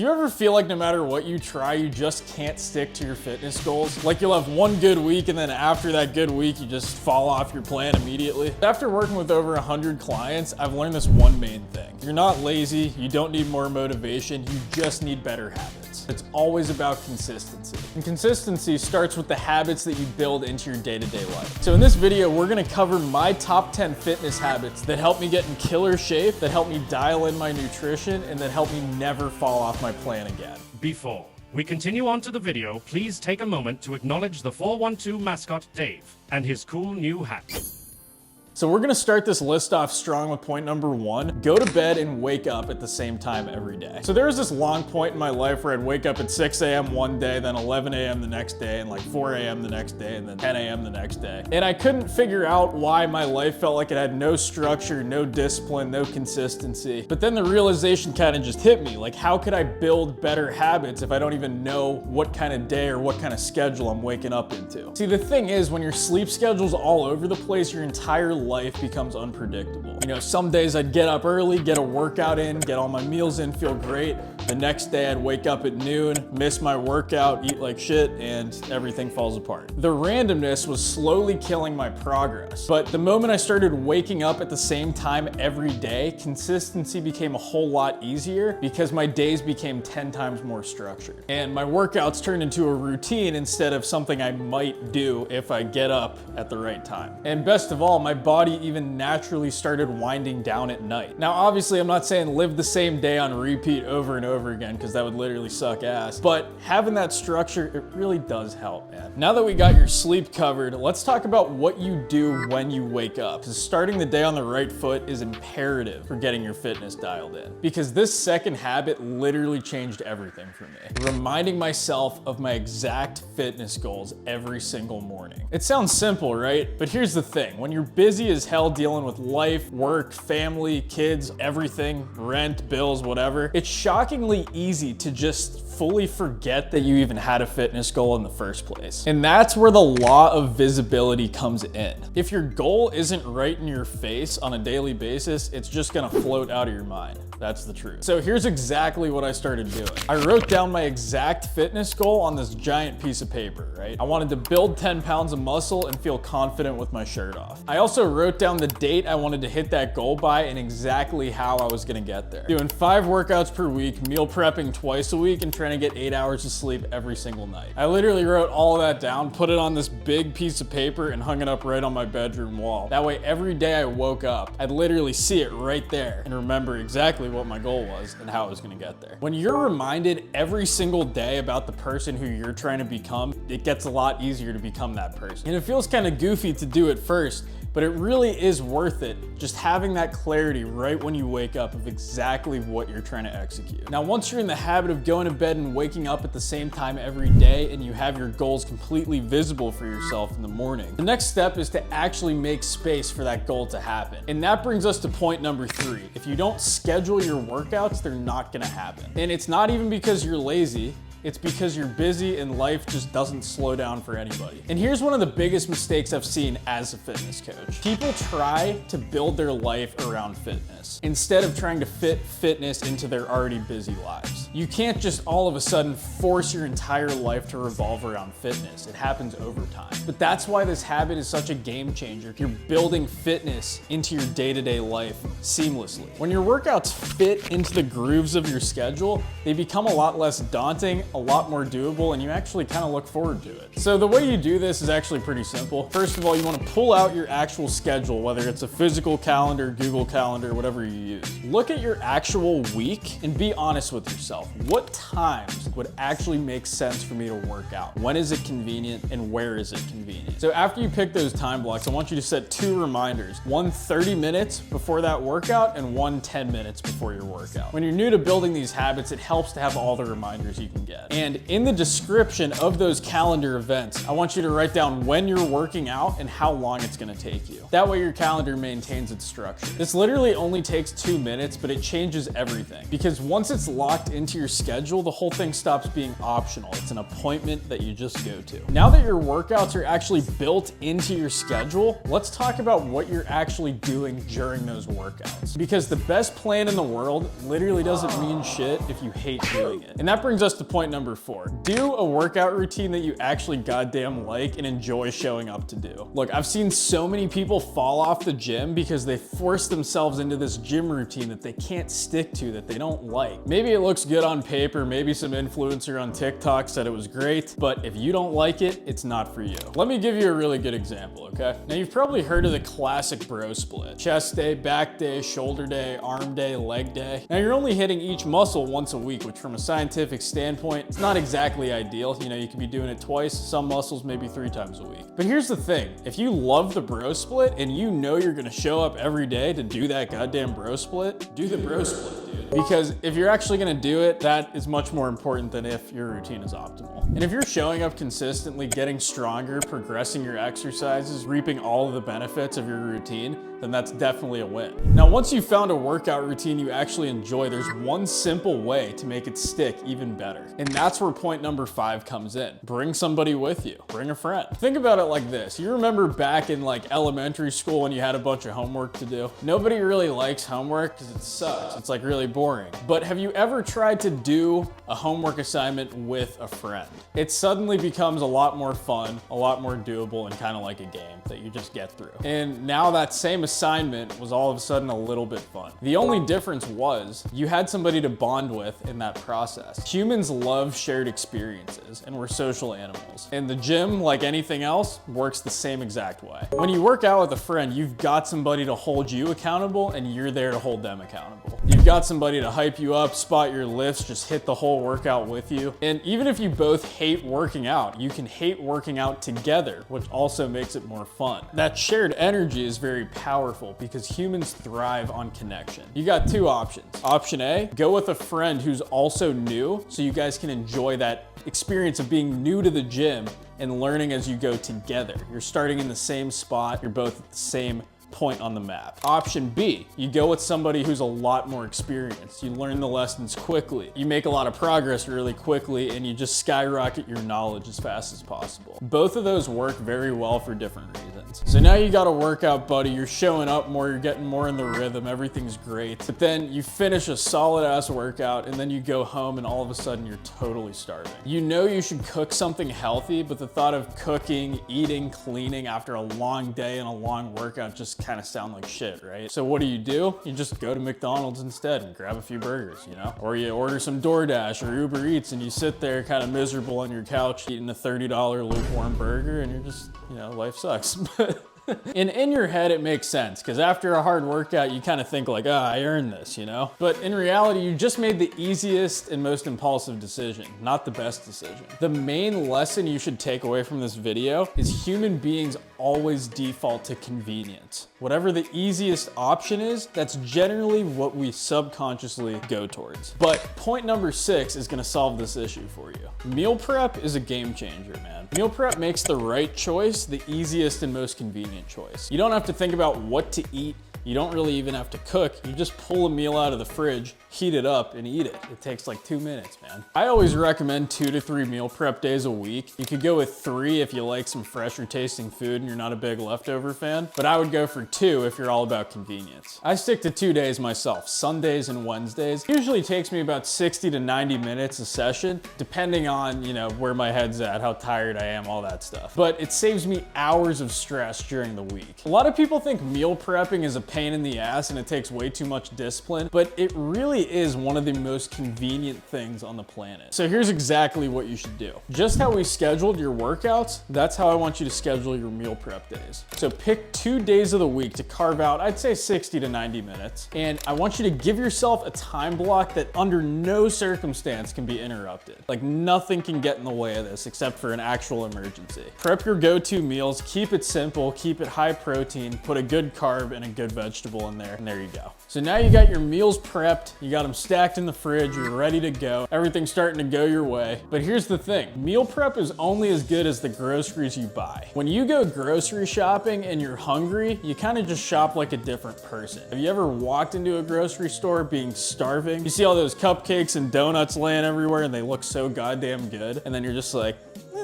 Do you ever feel like no matter what you try, you just can't stick to your fitness goals? Like you'll have one good week and then after that good week, you just fall off your plan immediately? After working with over 100 clients, I've learned this one main thing. You're not lazy, you don't need more motivation, you just need better habits. It's always about consistency. And consistency starts with the habits that you build into your day-to-day life. So in this video, we're gonna cover my top 10 fitness habits that help me get in killer shape, that help me dial in my nutrition, and that help me never fall off my plan again. Before we continue on to the video, please take a moment to acknowledge the 412 mascot Dave and his cool new hat. So we're gonna start this list off strong with point number 1. Go to bed and wake up at the same time every day. So there was this long point in my life where I'd wake up at 6 a.m. one day, then 11 a.m. the next day, and like 4 a.m. the next day, and then 10 a.m. the next day. And I couldn't figure out why my life felt like it had no structure, no discipline, no consistency. But then the realization kind of just hit me. Like, how could I build better habits if I don't even know what kind of day or what kind of schedule I'm waking up into? See, the thing is, when your sleep schedule's all over the place, your entire life becomes unpredictable. You know, some days I'd get up early, get a workout in, get all my meals in, feel great. The next day I'd wake up at noon, miss my workout, eat like shit, and everything falls apart. The randomness was slowly killing my progress. But the moment I started waking up at the same time every day, consistency became a whole lot easier because my days became 10 times more structured. And my workouts turned into a routine instead of something I might do if I get up at the right time. And best of all, my body even naturally started winding down at night. Now, obviously, I'm not saying live the same day on repeat over and over again, because that would literally suck ass. But having that structure, it really does help, man. Now that we got your sleep covered, let's talk about what you do when you wake up. Because starting the day on the right foot is imperative for getting your fitness dialed in. Because this second habit literally changed everything for me. Reminding myself of my exact fitness goals every single morning. It sounds simple, right? But here's the thing. When you're busy as hell dealing with life, work, family, kids, everything, rent, bills, whatever, it's shockingly easy to just fully forget that you even had a fitness goal in the first place. And that's where the law of visibility comes in. If your goal isn't right in your face on a daily basis, it's just gonna float out of your mind. That's the truth. So here's exactly what I started doing. I wrote down my exact fitness goal on this giant piece of paper, right? I wanted to build 10 pounds of muscle and feel confident with my shirt off. I also wrote down the date I wanted to hit that goal by and exactly how I was gonna get there. Doing 5 workouts per week, meal prepping twice a week, and trying to get 8 hours of sleep every single night. I literally wrote all of that down, put it on this big piece of paper, and hung it up right on my bedroom wall. That way, every day I woke up, I'd literally see it right there and remember exactly what my goal was and how I was gonna get there. When you're reminded every single day about the person who you're trying to become, it gets a lot easier to become that person. And it feels kind of goofy to do it first, but it really is worth it, just having that clarity right when you wake up of exactly what you're trying to execute. Now, once you're in the habit of going to bed and waking up at the same time every day and you have your goals completely visible for yourself in the morning, the next step is to actually make space for that goal to happen. And that brings us to point number 3. If you don't schedule your workouts, they're not gonna happen. And it's not even because you're lazy, it's because you're busy and life just doesn't slow down for anybody. And here's one of the biggest mistakes I've seen as a fitness coach. People try to build their life around fitness instead of trying to fit fitness into their already busy lives. You can't just all of a sudden force your entire life to revolve around fitness. It happens over time. But that's why this habit is such a game changer. You're building fitness into your day-to-day life seamlessly. When your workouts fit into the grooves of your schedule, they become a lot less daunting, a lot more doable, and you actually kind of look forward to it. So the way you do this is actually pretty simple. First of all, you want to pull out your actual schedule, whether it's a physical calendar, Google Calendar, whatever you use. Look at your actual week and be honest with yourself. What times would actually make sense for me to work out? When is it convenient and where is it convenient? So after you pick those time blocks, I want you to set 2 reminders. One 30 minutes before that workout and one 10 minutes before your workout. When you're new to building these habits, it helps to have all the reminders you can get. bed. And in the description of those calendar events, I want you to write down when you're working out and how long it's gonna take you. That way your calendar maintains its structure. This literally only takes 2 minutes, but it changes everything. Because once it's locked into your schedule, the whole thing stops being optional. It's an appointment that you just go to. Now that your workouts are actually built into your schedule, let's talk about what you're actually doing during those workouts. Because the best plan in the world literally doesn't mean shit if you hate doing it. And that brings us to point number 4. Do a workout routine that you actually goddamn like and enjoy showing up to do. Look, I've seen so many people fall off the gym because they force themselves into this gym routine that they can't stick to, that they don't like. Maybe it looks good on paper, maybe some influencer on TikTok said it was great, but if you don't like it, it's not for you. Let me give you a really good example, okay? Now you've probably heard of the classic bro split. Chest day, back day, shoulder day, arm day, leg day. Now you're only hitting each muscle once a week, which from a scientific standpoint, it's not exactly ideal. You know, you could be doing it twice, some muscles maybe 3 times a week. But here's the thing, if you love the bro split and you know you're gonna show up every day to do that goddamn bro split, do the bro split, dude. Because if you're actually gonna do it, that is much more important than if your routine is optimal. And if you're showing up consistently, getting stronger, progressing your exercises, reaping all of the benefits of your routine, then that's definitely a win. Now, once you've found a workout routine you actually enjoy, there's one simple way to make it stick even better. And that's where point number 5 comes in. Bring somebody with you. Bring a friend. Think about it like this. You remember back in like elementary school when you had a bunch of homework to do? Nobody really likes homework because it sucks. It's like really boring. But have you ever tried to do a homework assignment with a friend? It suddenly becomes a lot more fun, a lot more doable, and kind of like a game that you just get through. And now that same assignment was all of a sudden a little bit fun. The only difference was you had somebody to bond with in that process. Humans love shared experiences, and we're social animals. And the gym, like anything else, works the same exact way. When you work out with a friend, you've got somebody to hold you accountable, and you're there to hold them accountable. You've got somebody to hype you up, spot your lifts, just hit the whole workout with you. And even if you both hate working out, you can hate working out together, which also makes it more fun. That shared energy is very powerful because humans thrive on connection. You got 2 options. Option A, go with a friend who's also new so you guys can enjoy that experience of being new to the gym and learning as you go together. You're starting in the same spot, you're both at the same point on the map. Option B, you go with somebody who's a lot more experienced. You learn the lessons quickly. You make a lot of progress really quickly, and you just skyrocket your knowledge as fast as possible. Both of those work very well for different reasons. So now you got a workout buddy, you're showing up more, you're getting more in the rhythm, everything's great. But then you finish a solid ass workout and then you go home and all of a sudden you're totally starving. You know you should cook something healthy, but the thought of cooking, eating, cleaning after a long day and a long workout just kind of sound like shit, right? So what do? You just go to McDonald's instead and grab a few burgers, you know? Or you order some DoorDash or Uber Eats and you sit there kind of miserable on your couch eating a $30 lukewarm burger and you're just, you know, life sucks. And in your head, it makes sense because after a hard workout, you kind of think like, I earned this, you know? But in reality, you just made the easiest and most impulsive decision, not the best decision. The main lesson you should take away from this video is human beings always default to convenience. Whatever the easiest option is, that's generally what we subconsciously go towards. But point number 6 is gonna solve this issue for you. Meal prep is a game changer, man. Meal prep makes the right choice the easiest and most convenient choice. You don't have to think about what to eat. You don't really even have to cook. You just pull a meal out of the fridge, heat it up, and eat it. It takes like 2 minutes, man. I always recommend 2 to 3 meal prep days a week. You could go with 3 if you like some fresher tasting food and you're not a big leftover fan, but I would go for 2 if you're all about convenience. I stick to 2 days myself, Sundays and Wednesdays. It usually takes me about 60 to 90 minutes a session, depending on, you know, where my head's at, how tired I am, all that stuff. But it saves me hours of stress during the week. A lot of people think meal prepping is a pain in the ass and it takes way too much discipline, but it really is one of the most convenient things on the planet. So here's exactly what you should do. Just how we scheduled your workouts, that's how I want you to schedule your meal prep days. So pick 2 days of the week to carve out, I'd say 60 to 90 minutes. And I want you to give yourself a time block that under no circumstance can be interrupted. Like nothing can get in the way of this except for an actual emergency. Prep your go-to meals, keep it simple, keep it high protein, put a good carb and a good vegetable in there, and there you go. So now you got your meals prepped, you got them stacked in the fridge, you're ready to go. Everything's starting to go your way. But here's the thing, meal prep is only as good as the groceries you buy. When you go grocery shopping and you're hungry, you kind of just shop like a different person. Have you ever walked into a grocery store being starving? You see all those cupcakes and donuts laying everywhere and they look so goddamn good. And then you're just like,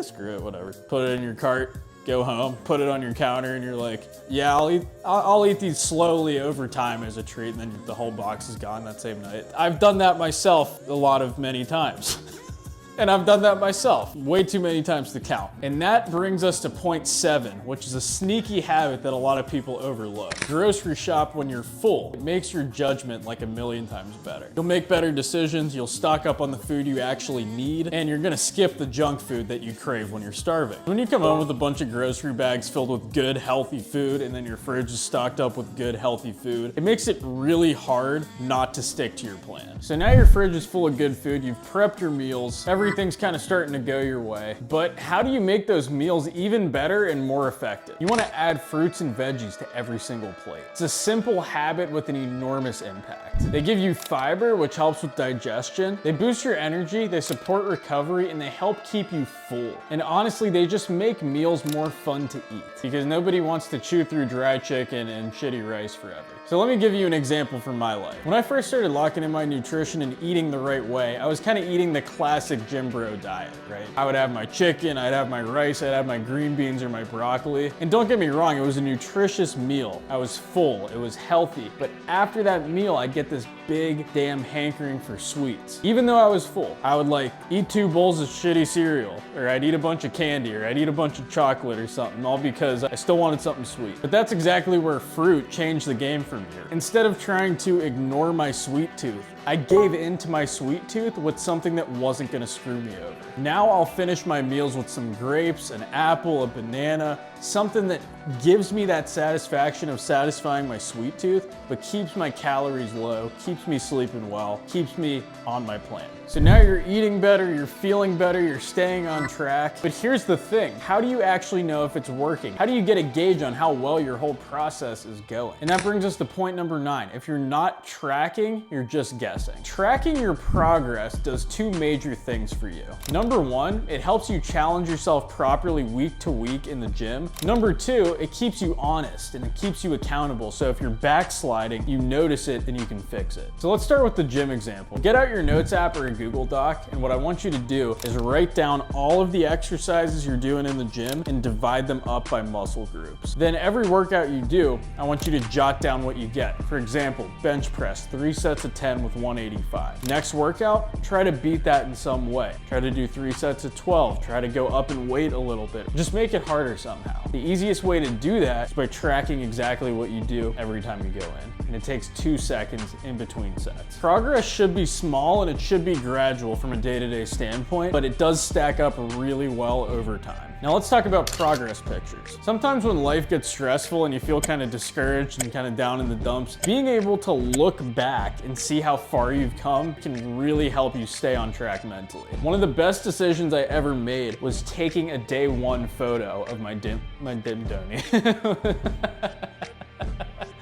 screw it, whatever. Put it in your cart, go home, put it on your counter, and you're like, yeah, I'll eat these slowly over time as a treat, and then the whole box is gone that same night. I've done that myself many times. And I've done that myself way too many times to count. And that brings us to point 7, which is a sneaky habit that a lot of people overlook. Grocery shop when you're full. It makes your judgment like a million times better. You'll make better decisions, you'll stock up on the food you actually need, and you're gonna skip the junk food that you crave when you're starving. When you come home with a bunch of grocery bags filled with good, healthy food, and then your fridge is stocked up with good, healthy food, it makes it really hard not to stick to your plan. So now your fridge is full of good food, you've prepped your meals, everything's kind of starting to go your way. But how do you make those meals even better and more effective? You want to add fruits and veggies to every single plate. It's a simple habit with an enormous impact. They give you fiber, which helps with digestion. They boost your energy, they support recovery, and they help keep you full. And honestly, they just make meals more fun to eat because nobody wants to chew through dry chicken and shitty rice forever. So let me give you an example from my life. When I first started locking in my nutrition and eating the right way, I was kind of eating the classic gym bro diet, right? I would have my chicken, I'd have my rice, I'd have my green beans or my broccoli. And don't get me wrong, it was a nutritious meal. I was full, it was healthy. But after that meal, I'd get this big damn hankering for sweets. Even though I was full, I would like eat 2 bowls of shitty cereal, or I'd eat a bunch of candy, or I'd eat a bunch of chocolate or something, all because I still wanted something sweet. But that's exactly where fruit changed the game for me. Instead of trying to ignore my sweet tooth, I gave in to my sweet tooth with something that wasn't gonna screw me over. Now I'll finish my meals with some grapes, an apple, a banana, something that gives me that satisfaction of satisfying my sweet tooth, but keeps my calories low, keeps me sleeping well, keeps me on my plan. So now you're eating better, you're feeling better, you're staying on track. But here's the thing, how do you actually know if it's working? How do you get a gauge on how well your whole process is going? And that brings us to point number 9. If you're not tracking, you're just guessing. Tracking your progress does 2 major things for you. Number 1, it helps you challenge yourself properly week to week in the gym. Number 2, it keeps you honest and it keeps you accountable. So if you're backsliding, you notice it and you can fix it. So let's start with the gym example. Get out your notes app or a Google Doc, and what I want you to do is write down all of the exercises you're doing in the gym and divide them up by muscle groups. Then every workout you do, I want you to jot down what you get. For example, bench press, 3 sets of 10 with 185. Next workout, try to beat that in some way. Try to do 3 sets of 12. Try to go up in weight a little bit. Just make it harder somehow. The easiest way to do that is by tracking exactly what you do every time you go in. And it takes 2 seconds in between sets. Progress should be small and it should be gradual from a day-to-day standpoint, but it does stack up really well over time. Now let's talk about progress pictures. Sometimes when life gets stressful and you feel kind of discouraged and kind of down in the dumps, being able to look back and see how far you've come can really help you stay on track mentally. One of the best decisions I ever made was taking a day 1 photo of my dim donny.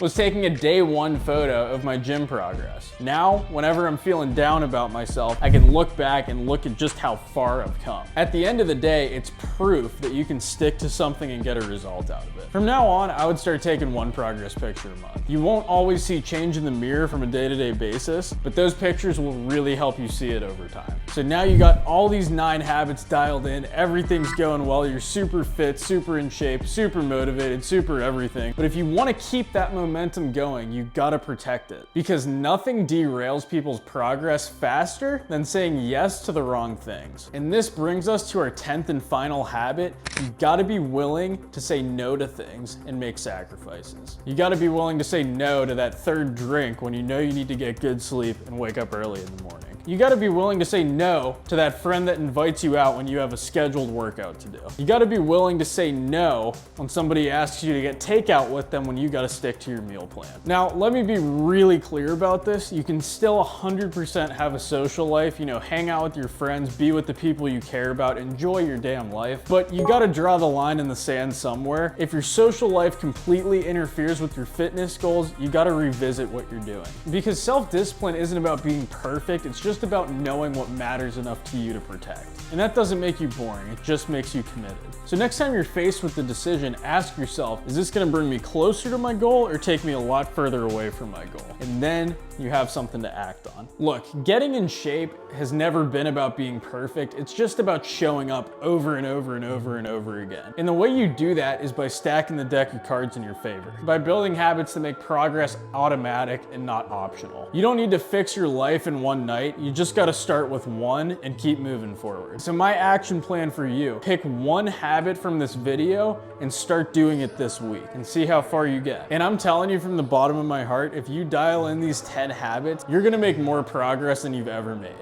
Was taking a day 1 photo of my gym progress. Now, whenever I'm feeling down about myself, I can look back and look at just how far I've come. At the end of the day, it's proof that you can stick to something and get a result out of it. From now on, I would start taking 1 progress picture a month. You won't always see change in the mirror from a day-to-day basis, but those pictures will really help you see it over time. So now you got all these 9 habits dialed in, everything's going well, you're super fit, super in shape, super motivated, super everything. But if you want to keep that momentum going, you gotta protect it. Because nothing derails people's progress faster than saying yes to the wrong things. And this brings us to our 10th and final habit. You gotta be willing to say no to things and make sacrifices. You gotta be willing to say no to that 3rd drink when you know you need to get good sleep and wake up early in the morning. You gotta be willing to say no to that friend that invites you out when you have a scheduled workout to do. You gotta be willing to say no when somebody asks you to get takeout with them when you gotta stick to your meal plan. Now, let me be really clear about this. You can still 100% have a social life, you know, hang out with your friends, be with the people you care about, enjoy your damn life, but you gotta draw the line in the sand somewhere. If your social life completely interferes with your fitness goals, you gotta revisit what you're doing. Because self-discipline isn't about being perfect, it's just about knowing what matters enough to you to protect. And that doesn't make you boring, it just makes you committed. So next time you're faced with the decision, ask yourself, is this gonna bring me closer to my goal or take me a lot further away from my goal? And then you have something to act on. Look, getting in shape has never been about being perfect, it's just about showing up over and over and over and over again. And the way you do that is by stacking the deck of cards in your favor, by building habits that make progress automatic and not optional. You don't need to fix your life in one night, you just gotta start with one and keep moving forward. So my action plan for you, pick one habit from this video and start doing it this week and see how far you get. And I'm telling you from the bottom of my heart, if you dial in these 10 habits, you're gonna make more progress than you've ever made.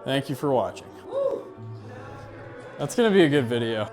Thank you for watching. That's gonna be a good video.